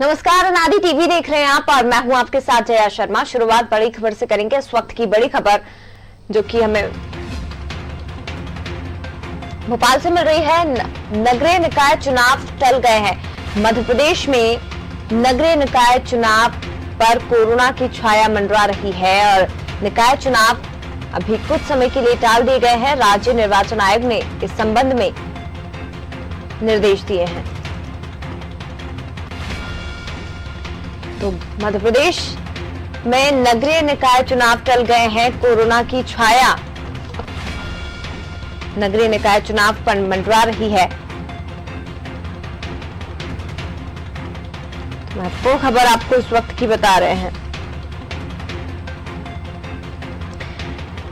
नमस्कार, अनादि टीवी देख रहे हैं आप और मैं हूं आपके साथ जया शर्मा। शुरुआत बड़ी खबर से करेंगे। इस वक्त की बड़ी खबर जो कि हमें भोपाल से मिल रही है। नगरीय निकाय चुनाव टल गए हैं। मध्य प्रदेश में नगरीय निकाय चुनाव पर कोरोना की छाया मंडरा रही है और निकाय चुनाव अभी कुछ समय के लिए टाल दिए गए हैं। राज्य निर्वाचन आयोग ने इस संबंध में निर्देश दिए हैं। तो मध्य प्रदेश में नगरीय निकाय चुनाव टल गए हैं। कोरोना की छाया नगरीय निकाय चुनाव पर मंडरा रही है। महत्वपूर्ण खबर आपको इस वक्त की बता रहे हैं।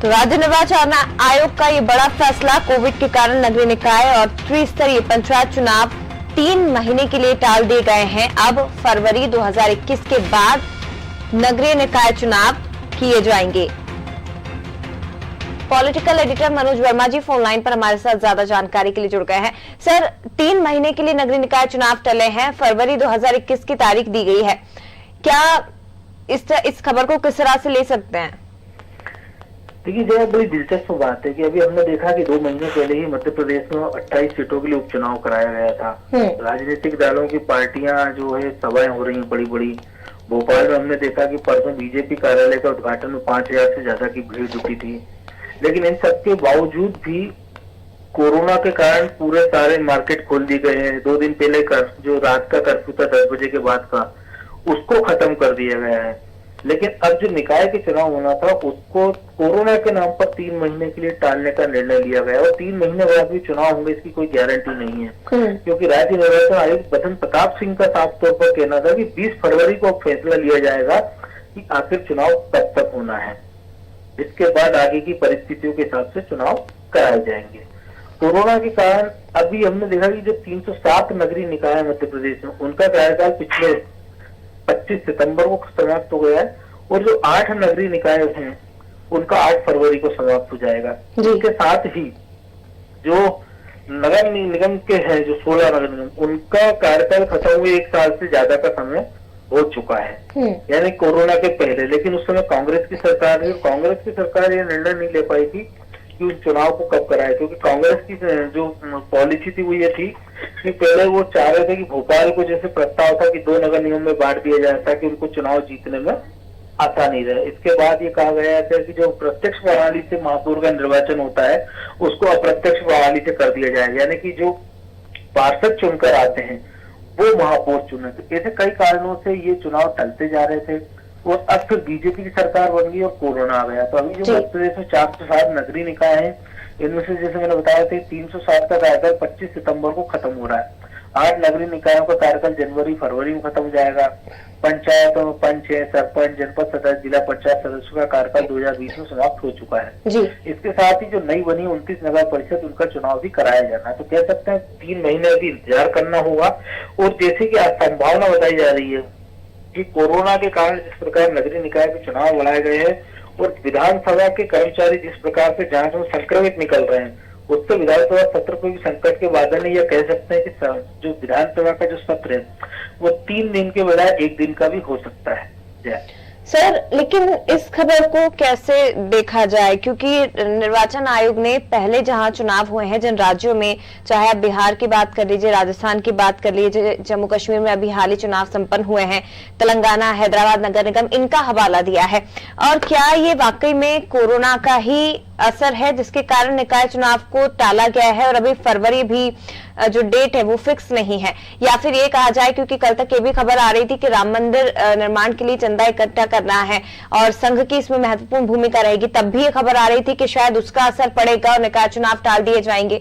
तो राज्य निर्वाचन आयोग का ये बड़ा फैसला, कोविड के कारण नगरीय निकाय और त्रिस्तरीय पंचायत चुनाव 3 महीने के लिए टाल दिए गए हैं। अब फरवरी 2021 के बाद नगरीय निकाय चुनाव किए जाएंगे। पॉलिटिकल एडिटर मनोज वर्मा जी फोन लाइन पर हमारे साथ ज्यादा जानकारी के लिए जुड़ गए हैं। सर, 3 महीने के लिए नगरीय निकाय चुनाव टले हैं। फरवरी 2021 की तारीख दी गई है। क्या इस खबर को किस तरह से ले सकते हैं? देखिए जया, बड़ी दिलचस्प बात है कि अभी हमने देखा कि 2 महीने पहले ही मध्य प्रदेश में 28 सीटों के लिए उपचुनाव कराया गया था। राजनीतिक दलों की पार्टियां जो है सभाएं हो रही हैं बड़ी बड़ी। भोपाल में हमने देखा कि परसों बीजेपी कार्यालय का उद्घाटन में 5000 से ज्यादा की भीड़ जुटी थी। लेकिन इन सबके बावजूद भी कोरोना के कारण पूरे सारे मार्केट खोल दिए गए हैं। 2 दिन पहले जो रात का कर्फ्यू था 10 बजे के बाद का, उसको खत्म कर दिया गया है। लेकिन अब जो निकाय के चुनाव होना था उसको कोरोना के नाम पर 3 महीने के लिए टालने का निर्णय लिया गया और 3 महीने बाद भी चुनाव होंगे इसकी कोई गारंटी नहीं है। क्योंकि राज्य निर्वाचन आयुक्त बदन प्रताप सिंह का साफ तौर पर कहना था कि 20 फरवरी को फैसला लिया जाएगा कि आखिर चुनाव कब तक होना है। इसके बाद आगे की परिस्थितियों के हिसाब से चुनाव कराए जाएंगे। कोरोना के कारण अभी हमने देखा कि जो 307 नगरीय निकाय है मध्य प्रदेश में, उनका कार्यकाल पिछले 25 सितंबर को समाप्त हो गया है और जो 8 नगरीय निकाय हैं उनका 8 फरवरी को समाप्त हो जाएगा। इसके साथ ही जो नगर निगम के हैं, जो 16 नगर निगम, उनका कार्यकाल खत्म हुए 1 साल से ज्यादा का समय हो चुका है, यानी कोरोना के पहले। लेकिन उस समय कांग्रेस की सरकार है। कांग्रेस की सरकार ये निर्णय नहीं ले पाई थी कि उस चुनाव को कब कराए, क्योंकि कांग्रेस की जो पॉलिसी थी वो ये थी कि पहले वो चाह रहे थे कि भोपाल को जैसे प्रस्ताव था कि 2 नगर निगम में बांट दिया जाए ताकि उनको चुनाव जीतने में आसानी रहे। इसके बाद ये कहा गया था कि जो प्रत्यक्ष प्रणाली से महापौर का निर्वाचन होता है उसको अप्रत्यक्ष प्रणाली से कर दिया जाएगा, यानी कि जो पार्षद चुनकर आते हैं वो महापौर चुने। तो ऐसे कई कारणों से ये चुनाव टलते जा रहे थे और अब फिर बीजेपी की सरकार बन गई और कोरोना आ गया। तो अभी जो मध्य प्रदेश में 407 नगरीय निकाय हैं, इनमें से जैसे मैंने बताया था 307 का कार्यकाल 25 सितंबर को खत्म हो रहा है। 8 नगरीय निकायों का कार्यकाल जनवरी फरवरी में खत्म हो जाएगा। पंचायतों में पंच है, सरपंच, जनपद सदस्य, जिला पंचायत सदस्यों का कार्यकाल 2020 में समाप्त हो चुका है। इसके साथ ही जो नई बनी 29 नगर परिषद, उनका चुनाव भी कराया जाना है। तो कह सकते हैं 3 महीने अभी इंतजार करना होगा। और जैसे कि आज संभावना बताई जा रही है कि कोरोना के कारण जिस प्रकार नगरीय निकाय के चुनाव बढ़ाए गए हैं और विधानसभा के कर्मचारी जिस प्रकार से जांच में संक्रमित निकल रहे हैं, उससे विधानसभा सत्र को भी संकट के बादल नहीं, यह कह सकते हैं कि जो विधानसभा का जो सत्र है वो 3 दिन के बजाय 1 दिन का भी हो सकता है। सर, लेकिन इस खबर को कैसे देखा जाए, क्योंकि निर्वाचन आयोग ने पहले जहां चुनाव हुए हैं जिन राज्यों में, चाहे आप बिहार की बात कर लीजिए, राजस्थान की बात कर लीजिए, जम्मू कश्मीर में अभी हाल ही चुनाव संपन्न हुए हैं, तेलंगाना, हैदराबाद नगर निगम, इनका हवाला दिया है। और क्या ये वाकई में कोरोना का ही असर है जिसके कारण निकाय चुनाव को टाला गया है और अभी फरवरी भी जो डेट है वो फिक्स नहीं है, या फिर ये कहा जाए, क्योंकि कल तक ये भी खबर आ रही थी कि राम मंदिर निर्माण के लिए चंदा इकट्ठा करना है और संघ की इसमें महत्वपूर्ण भूमिका रहेगी, तब भी ये खबर आ रही थी कि शायद उसका असर पड़ेगा और निकाय चुनाव टाल दिए जाएंगे।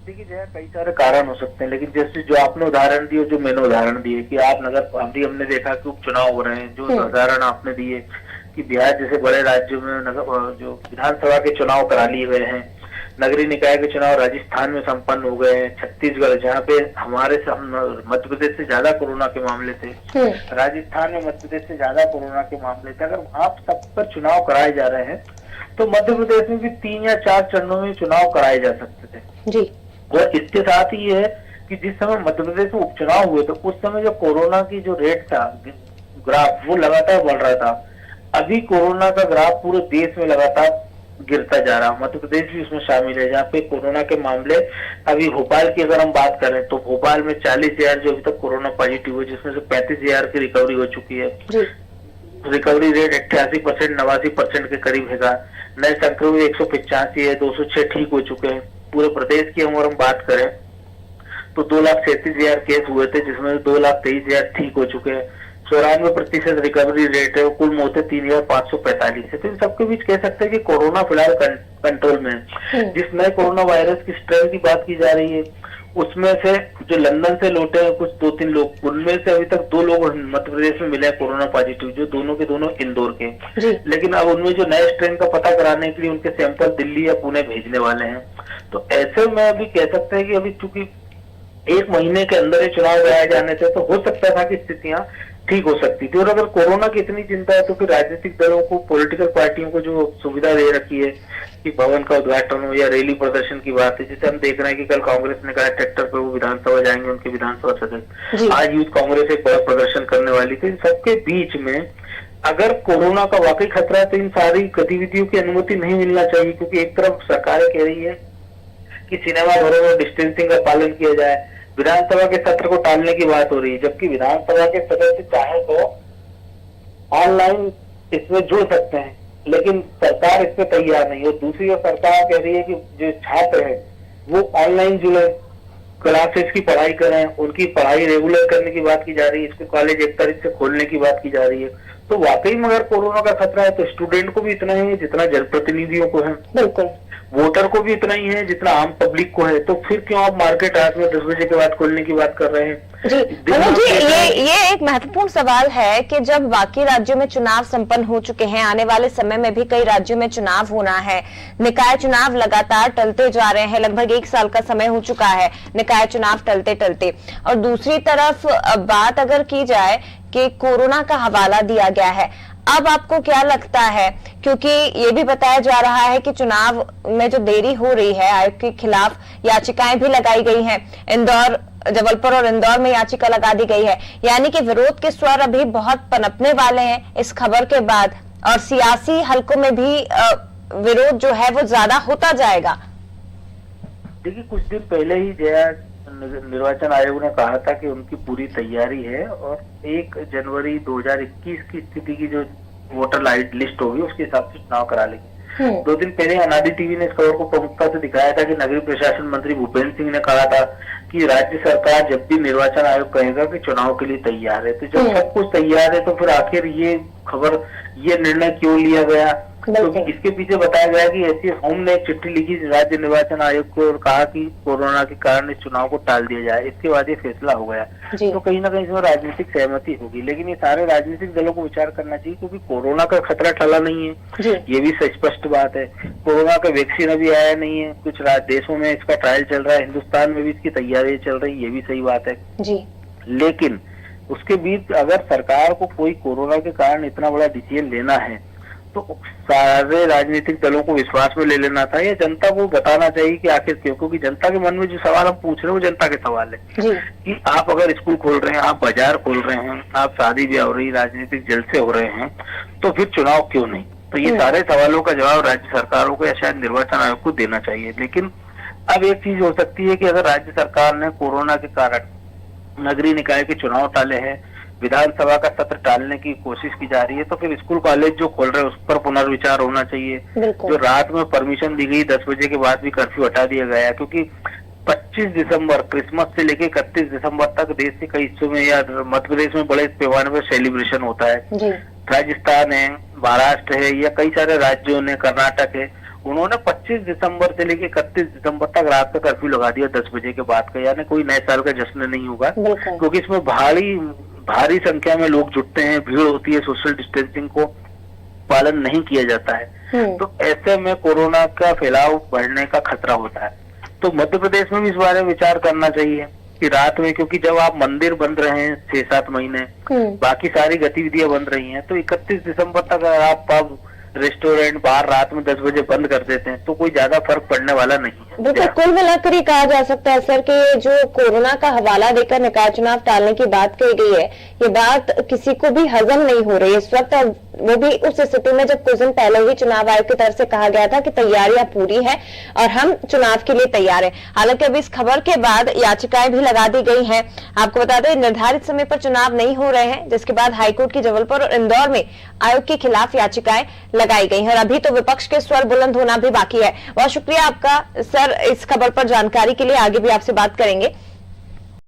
देखिए जो है कई सारे कारण हो सकते हैं, लेकिन जैसे जो आपने उदाहरण दिए, जो मैंने उदाहरण दिए कि आप नगर, अभी हमने देखा कि उपचुनाव हो रहे हैं, जो उदाहरण आपने दिए कि बिहार जैसे बड़े राज्यों में जो विधानसभा के चुनाव करा लिए गए हैं, नगरीय निकाय के चुनाव राजस्थान में संपन्न हो गए हैं, छत्तीसगढ़ जहाँ पे हमारे मध्य प्रदेश से ज्यादा कोरोना के मामले थे, राजस्थान में मध्य प्रदेश से ज्यादा कोरोना के मामले थे। अगर वहां सब पर चुनाव कराए जा रहे हैं तो मध्य प्रदेश में भी 3 या 4 चरणों में चुनाव कराए जा सकते थे जी। और इसके साथ ही है कि जिस समय मध्य प्रदेश में उपचुनाव हुए थे उस समय जो कोरोना की जो रेट था, ग्राफ, वो लगातार बढ़ रहा था। अभी कोरोना का ग्राफ पूरे देश में लगातार गिरता जा रहा है, मध्य प्रदेश भी उसमें शामिल है, जहाँ पे कोरोना के मामले, अभी भोपाल की अगर हम बात करें तो भोपाल में 40,000 जो अभी तक कोरोना पॉजिटिव हुए, जिसमें से 35,000 की रिकवरी हो चुकी है। रिकवरी रेट 88%, 89% के करीब है। नए संक्रमित 185 है, 206 ठीक हो चुके हैं। पूरे प्रदेश की अगर हम बात करें तो 2,37,000 केस हुए थे, जिसमें 2,23,000 ठीक हो चुके हैं। 94% रिकवरी रेट है। कुल मौतें 3,545 है। तो इन सबके बीच कह सकते हैं कि कोरोना फिलहाल कंट्रोल में है। जिस नए कोरोना वायरस की स्ट्रेन की बात की जा रही है, उसमें से जो लंदन से लौटे हैं कुछ 2-3 लोग, उनमें से अभी तक 2 लोग मध्य प्रदेश में मिले हैं कोरोना पॉजिटिव, जो दोनों के दोनों इंदौर के। लेकिन अब उनमें जो नए स्ट्रेन का पता कराने के लिए उनके सैंपल दिल्ली या पुणे भेजने वाले हैं। तो ऐसे में अभी कह सकते हैं कि अभी चूंकि 1 महीने के अंदर ही चुनाव कराए जाने थे, तो हो सकता था कि स्थितियां ठीक हो सकती थी। और अगर कोरोना की इतनी चिंता है तो फिर राजनीतिक दलों को, पॉलिटिकल पार्टियों को जो सुविधा दे रखी है कि भवन का उद्घाटन हो या रैली प्रदर्शन की बात है, जैसे हम देख रहे हैं कि कल कांग्रेस ने कहा ट्रैक्टर पे वो विधानसभा जाएंगे, उनके विधानसभा सदस्य। आज यूथ कांग्रेस एक बड़ा प्रदर्शन करने वाली थी। इन सबके बीच में अगर कोरोना का वाकई खतरा है तो इन सारी गतिविधियों की अनुमति नहीं मिलना चाहिए, क्योंकि एक तरफ सरकार कह रही है कि सिनेमा घरों में डिस्टेंसिंग का पालन किया जाए, विधानसभा के सत्र को टालने की बात हो रही है, जबकि विधानसभा के सदस्य चाहे तो ऑनलाइन इसमें जुड़ सकते हैं, लेकिन सरकार इस पे तैयार नहीं है। दूसरी ओर सरकार कह रही है कि जो छात्र हैं वो ऑनलाइन जुड़े, क्लासेस की पढ़ाई करें, उनकी पढ़ाई रेगुलर करने की बात की जा रही है, स्कूल कॉलेज 1 तारीख से खोलने की बात की जा रही है। तो वाकई में अगर कोरोना का खतरा है तो स्टूडेंट को भी इतना ही है जितना जनप्रतिनिधियों को है, बिल्कुल, वोटर को भी इतना ही है जितना आम पब्लिक को है। तो फिर क्यों आप मार्केट रात में 10 बजे के बाद खोलने की बात कर रहे हैं? जी, ये एक महत्वपूर्ण सवाल है कि जब बाकी राज्यों में चुनाव संपन्न हो चुके हैं, आने वाले समय में भी कई राज्यों में चुनाव होना है, निकाय चुनाव लगातार टलते जा रहे हैं, लगभग 1 साल का समय हो चुका है निकाय चुनाव टलते टलते, और दूसरी तरफ बात अगर की जाए कि कोरोना का हवाला दिया गया है, अब आपको क्या लगता है, क्योंकि ये भी बताया जा रहा है कि चुनाव में जो देरी हो रही है, आयोग के खिलाफ याचिकाएं भी लगाई गई हैं, इंदौर, जबलपुर और इंदौर में याचिका लगा दी गई है, यानी कि विरोध के स्वर अभी बहुत पनपने वाले हैं इस खबर के बाद, और सियासी हलकों में भी विरोध जो है वो ज्यादा होता जाएगा। देखिए, कुछ दिन पहले ही निर्वाचन आयोग ने कहा था कि उनकी पूरी तैयारी है और 1 जनवरी 2021 की स्थिति की जो वोटर लिस्ट होगी उसके हिसाब से चुनाव करा लेंगे। 2 दिन पहले अनादि टीवी ने इस खबर को प्रमुखता से दिखाया था कि नगरीय प्रशासन मंत्री भूपेंद्र सिंह ने कहा था कि राज्य सरकार जब भी निर्वाचन आयोग कहेगा कि चुनाव के लिए तैयार है। तो जब सब कुछ तैयार है तो फिर आखिर ये निर्णय क्यों लिया गया? तो इसके पीछे बताया गया कि ऐसी होम ने एक चिट्ठी लिखी राज्य निर्वाचन आयोग को और कहा कि कोरोना के कारण इस चुनाव को टाल दिया जाए। इसके बाद ये फैसला हो गया। तो कहीं ना कहीं इसमें राजनीतिक सहमति होगी, लेकिन ये सारे राजनीतिक दलों को विचार करना चाहिए, क्योंकि कोरोना का खतरा टला नहीं है, ये भी स्पष्ट बात है। कोरोना का वैक्सीन अभी आया नहीं है, कुछ देशों में इसका ट्रायल चल रहा है, हिंदुस्तान में भी इसकी तैयारी चल रही है, ये भी सही बात है। लेकिन उसके बीच अगर सरकार को कोई कोरोना के कारण इतना बड़ा डिसीजन लेना है तो सारे राजनीतिक दलों को विश्वास में ले लेना था, या जनता को बताना चाहिए कि आखिर क्यों, क्योंकि जनता के मन में जो सवाल हम पूछ रहे हैं वो जनता के सवाल है कि आप अगर स्कूल खोल रहे हैं, आप बाजार खोल रहे हैं, आप शादी ब्याह हो रही, राजनीतिक जलसे हो रहे हैं, तो फिर चुनाव क्यों नहीं? तो ये सारे सवालों का जवाब राज्य सरकारों को या शायद निर्वाचन आयोग को देना चाहिए। लेकिन अब एक चीज हो सकती है कि अगर राज्य सरकार ने कोरोना के कारण नगरीय निकाय के चुनाव टाले हैं, विधानसभा का सत्र टालने की कोशिश की जा रही है, तो फिर स्कूल कॉलेज जो खोल रहे हैं उस पर पुनर्विचार होना चाहिए। जो रात में परमिशन दी गई 10 बजे के बाद भी कर्फ्यू हटा दिया गया, क्योंकि 25 दिसंबर क्रिसमस से लेकर 31 दिसंबर तक देश के कई हिस्सों में या मध्य प्रदेश में बड़े पैमाने पर सेलिब्रेशन होता है। राजस्थान है, महाराष्ट्र है, या कई सारे राज्यों ने, कर्नाटक है, उन्होंने 25 दिसंबर से लेकर 31 दिसंबर तक रात का कर्फ्यू लगा दिया 10 बजे के बाद का, यानी कोई नए साल का जश्न नहीं होगा, क्योंकि इसमें भारी संख्या में लोग जुटते हैं, भीड़ होती है, सोशल डिस्टेंसिंग को पालन नहीं किया जाता है। तो ऐसे में कोरोना का फैलाव बढ़ने का खतरा होता है। तो मध्य प्रदेश में भी इस बारे में विचार करना चाहिए कि रात में, क्योंकि जब आप मंदिर बंद रहे हैं 6-7 महीने, बाकी सारी गतिविधियां बंद रही हैं, तो 31 दिसंबर तक अगर आप पब, रेस्टोरेंट, बाहर रात में 10 बजे बंद कर देते हैं तो कोई ज्यादा फर्क पड़ने वाला नहीं है। बिल्कुल, कुल मिलाकर ये कहा जा सकता है सर कि जो कोरोना का हवाला देकर निकाय चुनाव टालने की बात कही गई है, ये बात किसी को भी हजम नहीं हो रही इस वक्त, और वो भी उस स्थिति में जब कुछ दिन पहले ही चुनाव आयोग की तरफ से कहा गया था कि तैयारियां पूरी है और हम चुनाव के लिए तैयार है। हालांकि अभी इस खबर के बाद याचिकाएं भी लगा दी गई हैं। आपको बता दें, निर्धारित समय पर चुनाव नहीं हो रहे हैं, जिसके बाद हाईकोर्ट की जबलपुर और इंदौर में आयोग के खिलाफ याचिकाएं लगाई गई हैं और अभी तो विपक्ष के स्वर बुलंद होना भी बाकी है। बहुत शुक्रिया आपका सर इस खबर पर जानकारी के लिए, आगे भी आपसे बात करेंगे।